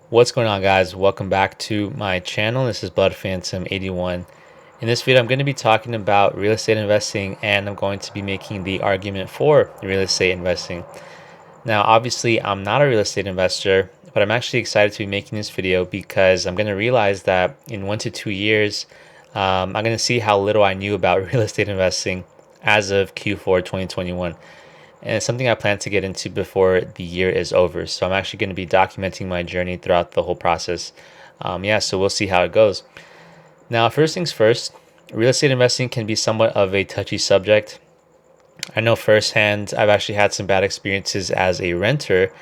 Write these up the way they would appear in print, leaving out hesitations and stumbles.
What's going on, guys? Welcome back to my channel. This is Blood Phantom 81. In this video, I'm going to be talking about real estate investing, and I'm going to be making the argument for real estate investing. Now, obviously, I'm not a real estate investor, but I'm actually excited to be making this video because I'm going to realize that in 1 to 2 years, I'm going to see how little I knew about real estate investing as of Q4 2021. And it's something I plan to get into before the year is over. So I'm actually going to be documenting my journey throughout the whole process. So we'll see how it goes. Now, first things first, real estate investing can be somewhat of a touchy subject. I know firsthand, I've actually had some bad experiences as a renter,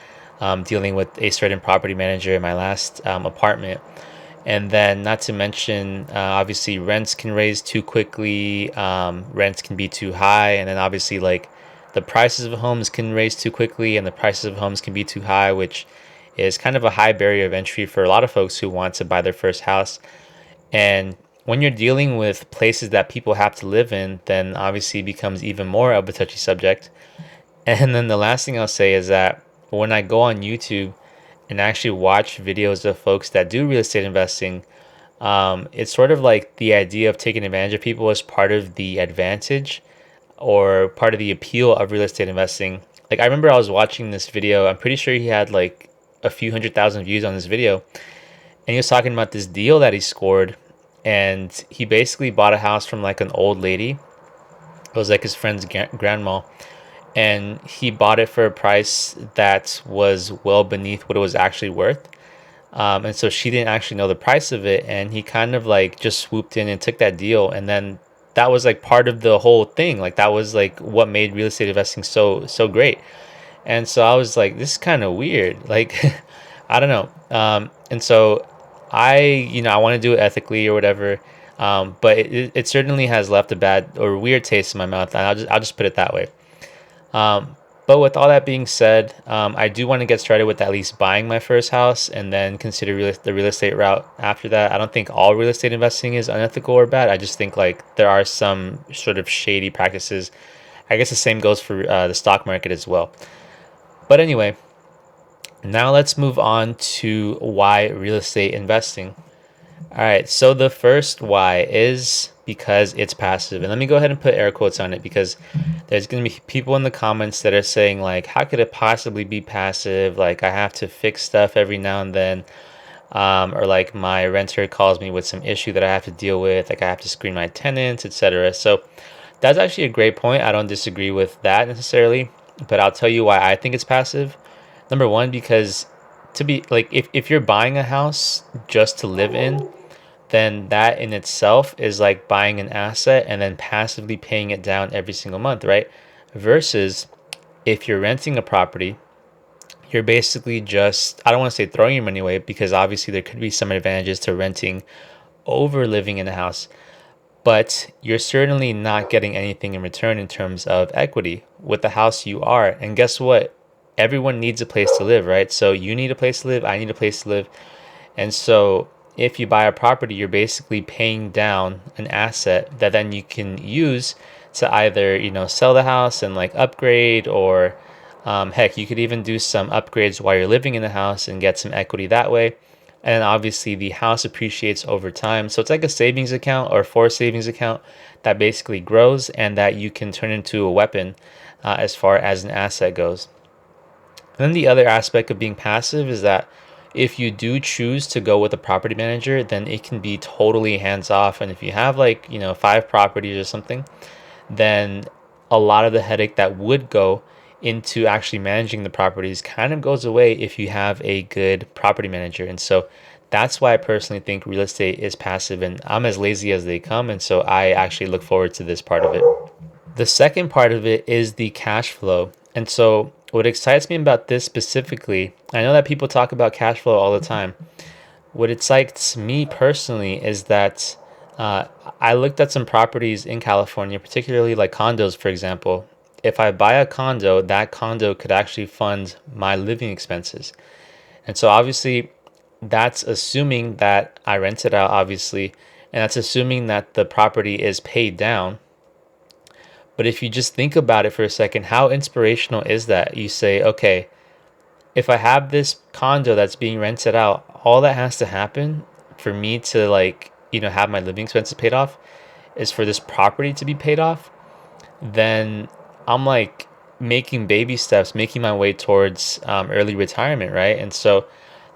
dealing with a certain property manager in my last apartment. And then, not to mention, obviously, rents can raise too quickly, rents can be too high, and then obviously, like, the prices of homes can raise too quickly, and the prices of homes can be too high, which is kind of a high barrier of entry for a lot of folks who want to buy their first house. And when you're dealing with places that people have to live in, then obviously it becomes even more of a touchy subject. And then the last thing I'll say is that when I go on YouTube and actually watch videos of folks that do real estate investing, it's sort of like the idea of taking advantage of people is part of the advantage or part of the appeal of real estate investing. Like, I remember I was watching this video. I'm pretty sure he had like a few 100,000 views on this video, and he was talking about this deal that he scored, and he basically bought a house from like an old lady. It was like his friend's grandma, and he bought it for a price that was well beneath what it was actually worth. And so she didn't actually know the price of it, and he kind of like just swooped in and took that deal. And then that was like part of the whole thing. Like, that was like what made real estate investing so great. And so I was like, this is kind of weird. Like, I don't know. And so I want to do it ethically or whatever. But it certainly has left a bad or weird taste in my mouth, and I'll just put it that way. Um, but with all that being said, I do want to get started with at least buying my first house and then consider the real estate route after that. I don't think all real estate investing is unethical or bad. I just think like there are some sort of shady practices. I guess the same goes for the stock market as well. But anyway, now let's move on to why real estate investing. All right, so the first why is because it's passive. And let me go ahead and put air quotes on it because there's going to be people in the comments that are saying, like, how could it possibly be passive? Like, I have to fix stuff every now and then. Or like my renter calls me with some issue that I have to deal with, like I have to screen my tenants, etc. So that's actually a great point. I don't disagree with that necessarily, but I'll tell you why I think it's passive. Number one, because to be like, if you're buying a house just to live in, then that in itself is like buying an asset and then passively paying it down every single month, right? Versus if you're renting a property, you're basically just, I don't want to say throwing your money away because obviously there could be some advantages to renting over living in a house, but you're certainly not getting anything in return in terms of equity. With the house, you are. And guess what? Everyone needs a place to live, right? So you need a place to live, I need a place to live. And so if you buy a property, you're basically paying down an asset that then you can use to either, sell the house and like upgrade, or heck, you could even do some upgrades while you're living in the house and get some equity that way. And obviously the house appreciates over time. So it's like a savings account or forced savings account that basically grows and that you can turn into a weapon as far as an asset goes. And then the other aspect of being passive is that if you do choose to go with a property manager, then it can be totally hands off. And if you have like, 5 properties or something, then a lot of the headache that would go into actually managing the properties kind of goes away if you have a good property manager. And so that's why I personally think real estate is passive, and I'm as lazy as they come. And so I actually look forward to this part of it. The second part of it is the cash flow. And so what excites me about this specifically, I know that people talk about cash flow all the time. What excites me personally is that uh, I looked at some properties in California, particularly like condos, for example. If I buy a condo, that condo could actually fund my living expenses. And so obviously, that's assuming that I rent it out, obviously, and that's assuming that the property is paid down. But if you just think about it for a second, how inspirational is that? You say, okay, if I have this condo that's being rented out, all that has to happen for me to like, have my living expenses paid off is for this property to be paid off, then I'm like making baby steps, making my way towards early retirement, right? And so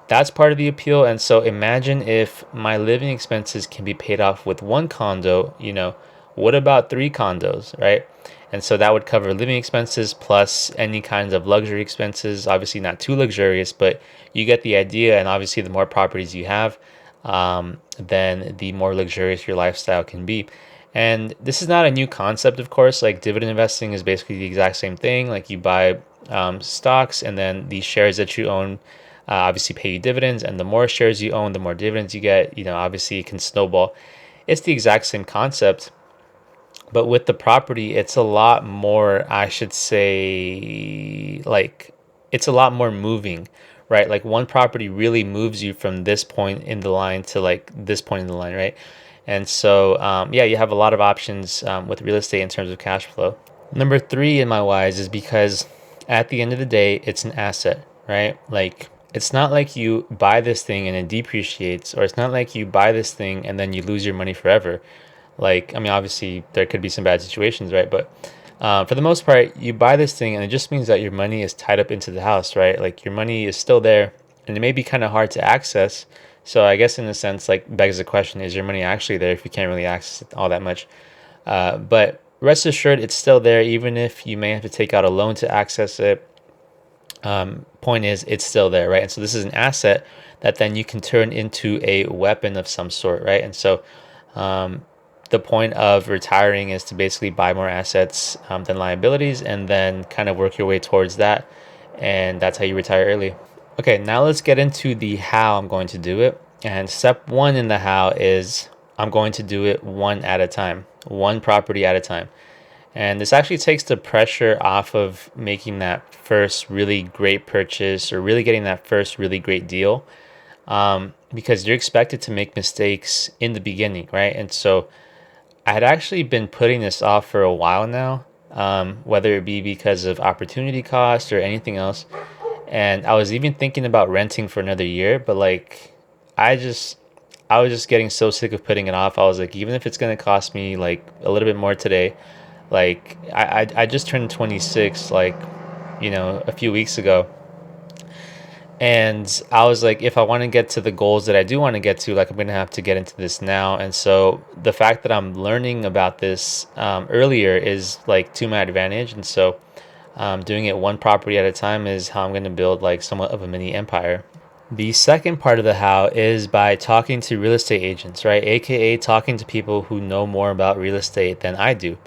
that's part of the appeal. And so imagine if my living expenses can be paid off with one condo, what about three condos, right? And so that would cover living expenses plus any kinds of luxury expenses. Obviously, not too luxurious, but you get the idea. And obviously, the more properties you have, then the more luxurious your lifestyle can be. And this is not a new concept, of course. Like dividend investing is basically the exact same thing. Like you buy stocks, and then the shares that you own obviously pay you dividends. And the more shares you own, the more dividends you get. Obviously, it can snowball. It's the exact same concept. But with the property, it's a lot more, I should say, like, it's a lot more moving, right? Like, one property really moves you from this point in the line to like this point in the line, right? And so, yeah, you have a lot of options with real estate in terms of cash flow. Number three in my whys is because at the end of the day, it's an asset, right? Like, it's not like you buy this thing and it depreciates, or it's not like you buy this thing and then you lose your money forever. Like, I mean, obviously there could be some bad situations, right? But for the most part, you buy this thing and it just means that your money is tied up into the house, right? Like your money is still there and it may be kind of hard to access. So I guess in a sense, like begs the question, is your money actually there if you can't really access it all that much? But rest assured, it's still there, even if you may have to take out a loan to access it. Point is, it's still there, right? And so this is an asset that then you can turn into a weapon of some sort, right? And so the point of retiring is to basically buy more assets than liabilities, and then kind of work your way towards that. And that's how you retire early. Okay, now let's get into the how I'm going to do it. And step one in the how is I'm going to do it one at a time, one property at a time. And this actually takes the pressure off of making that first really great purchase or really getting that first really great deal, because you're expected to make mistakes in the beginning, right? And so I had actually been putting this off for a while now, whether it be because of opportunity cost or anything else. And I was even thinking about renting for another year, but like I just I was just getting so sick of putting it off. I was like, even if it's gonna cost me like a little bit more today, like I just turned 26 like, a few weeks ago. And I was like, if I want to get to the goals that I do want to get to, like I'm gonna have to get into this now. And so the fact that I'm learning about this earlier is like to my advantage. And so doing it one property at a time is how I'm gonna build like somewhat of a mini empire. The second part of the how is by talking to real estate agents, right? AKA talking to people who know more about real estate than I do.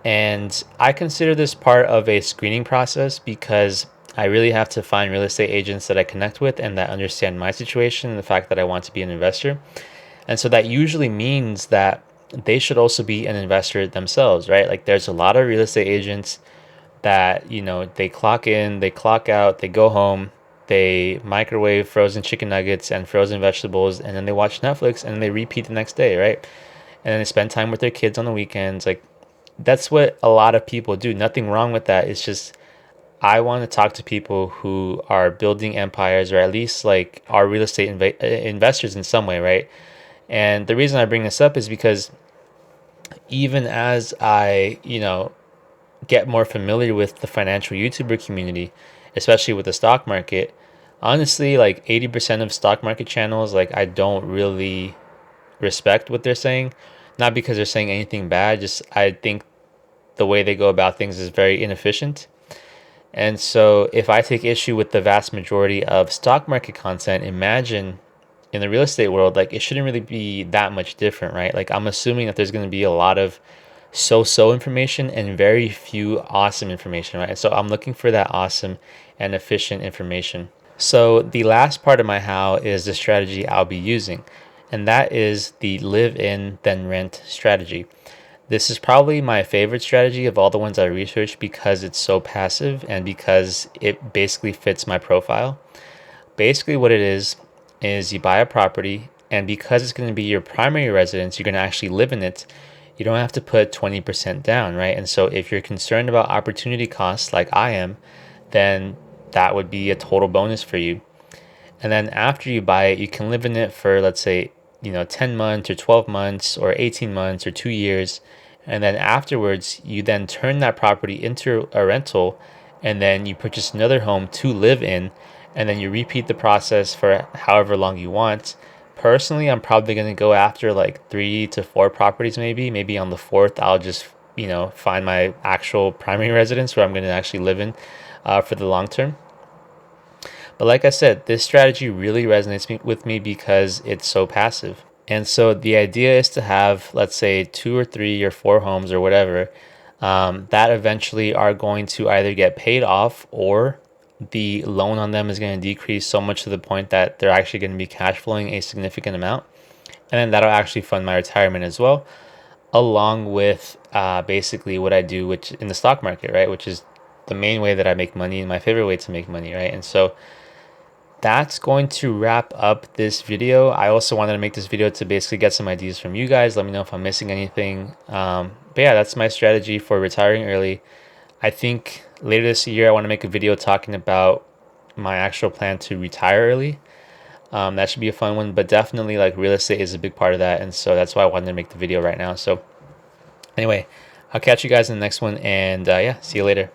And I consider this part of a screening process because I really have to find real estate agents that I connect with and that understand my situation and the fact that I want to be an investor. And so that usually means that they should also be an investor themselves, right? Like there's a lot of real estate agents that, they clock in, they clock out, they go home, they microwave frozen chicken nuggets and frozen vegetables, and then they watch Netflix and they repeat the next day, right? And then they spend time with their kids on the weekends. Like that's what a lot of people do. Nothing wrong with that. It's just I want to talk to people who are building empires, or at least like are real estate investors in some way, right? And the reason I bring this up is because even as I, get more familiar with the financial YouTuber community, especially with the stock market, honestly, like 80% of stock market channels, like I don't really respect what they're saying. Not because they're saying anything bad, just I think the way they go about things is very inefficient. And so if I take issue with the vast majority of stock market content, imagine in the real estate world, like it shouldn't really be that much different, right? Like I'm assuming that there's going to be a lot of so information and very few awesome information, right? So I'm looking for that awesome and efficient information. So the last part of my how is the strategy I'll be using, and that is the live in then rent strategy. This is probably my favorite strategy of all the ones I researched because it's so passive and because it basically fits my profile. Basically, what it is you buy a property, and because it's going to be your primary residence, you're going to actually live in it. You don't have to put 20% down, right? And so if you're concerned about opportunity costs like I am, then that would be a total bonus for you. And then after you buy it, you can live in it for, let's say, 10 months or 12 months or 18 months or 2 years. And then afterwards, you then turn that property into a rental, and then you purchase another home to live in, and then you repeat the process for however long you want. Personally, I'm probably going to go after like 3 to 4 properties, maybe on the fourth I'll just find my actual primary residence where I'm going to actually live in for the long term. But like I said, this strategy really resonates with me because it's so passive. And so the idea is to have, let's say, 2 or 3 or 4 homes or whatever, that eventually are going to either get paid off, or the loan on them is going to decrease so much to the point that they're actually going to be cash flowing a significant amount. And then that'll actually fund my retirement as well, along with basically what I do, which in the stock market, right? Which is the main way that I make money and my favorite way to make money, right? And so that's going to wrap up this video. I also wanted to make this video to basically get some ideas from you guys. Let me know if I'm missing anything. But yeah, that's my strategy for retiring early. I think later this year I want to make a video talking about my actual plan to retire early. That should be a fun one, but definitely like real estate is a big part of that, and so that's why I wanted to make the video right now. So anyway, I'll catch you guys in the next one, and yeah, see you later.